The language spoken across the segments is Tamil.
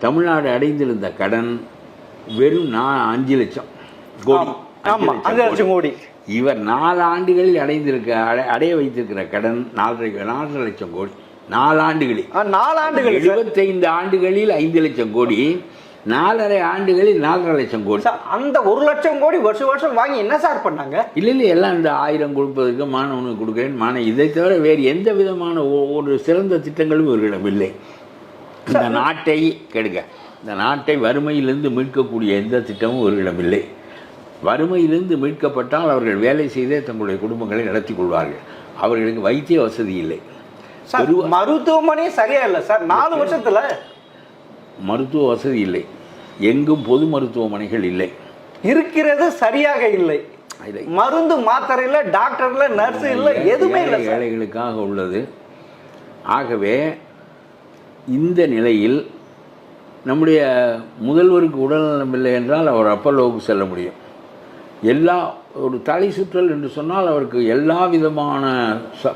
தமிழ்நாடு அடைந்திருந்த கடன் வெறும் 5 லட்சம் கோடி. 5 லட்சம் கோடி. இவர் 4 ஆண்டுகளில் அடைய வைத்திருக்கிற கடன் 4.5 லட்சம் கோடி. 4 ஆண்டுகளில் 75 ஆண்டுகளில் 5 லட்சம் கோடி, 4.5 ஆண்டுகளில் 4.5 லட்சம் கோடி. அந்த 1 லட்சம் கோடி வருஷம் வாங்கி என்ன சார் பண்ணாங்க? இல்லை எல்லாம் இந்த 1000 கொடுப்பதற்கு, மாணவனுக்கு கொடுக்கிறேன், இதை தவிர வேறு எந்த விதமான ஒரு சிறந்த திட்டங்களும் இவர்களிடம் இல்லை. இந்த நாட்டை கெடுக்க, இந்த நாட்டை வறுமையிலிருந்து மீட்கக்கூடிய எந்த திட்டமும் இவர்களிடம் இல்லை. வறுமையிலிருந்து மீட்கப்பட்டால் அவர்கள் வேலை செய்தே தங்களுடைய குடும்பங்களை நடத்தி கொள்வார்கள். அவர்களுக்கு வைத்திய வசதி இல்லை. மருத்துவமனை சரியா இல்லை சார். 4 வருஷத்துல மருத்துவ வசதி இல்லை. எங்கும் பொது மருத்துவமனைகள் இல்லை. இருக்கிறது சரியாக இல்லை. மருந்து மாத்திரையில், டாக்டர்ல, நர்ஸ் இல்லை, எதுவுமே இல்லை. ஏழைகளுக்காக உள்ளது. ஆகவே இந்த நிலையில் நம்முடைய முதல்வருக்கு உடல்நலம் இல்லை என்றால் அவர் அப்பல்லோவுக்கு செல்ல முடியும். ஒரு தலை சுற்றல் என்று சொன்னால் அவருக்கு எல்லா விதமான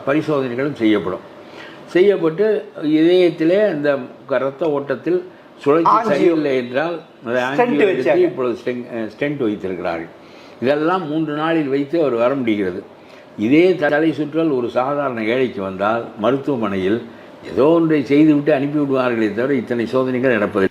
பரிசோதனைகளும் செய்யப்பட்டு இதயத்திலே அந்த இரத்த ஓட்டத்தில் சுழற்சி சரியில்லை என்றால் இப்பொழுது ஸ்டென்ட் வைத்திருக்கிறார்கள். இதெல்லாம் 3 நாளில் வைத்து அவர் வர முடிகிறது. இதே தலை சுற்றல் ஒரு சாதாரண ஏழைக்கு வந்தால் மருத்துவமனையில் ஏதோ ஒன்றை செய்துவிட்டு அனுப்பிவிடுவார்களே தவிர இத்தனை சோதனைகள் நடப்பதில்லை.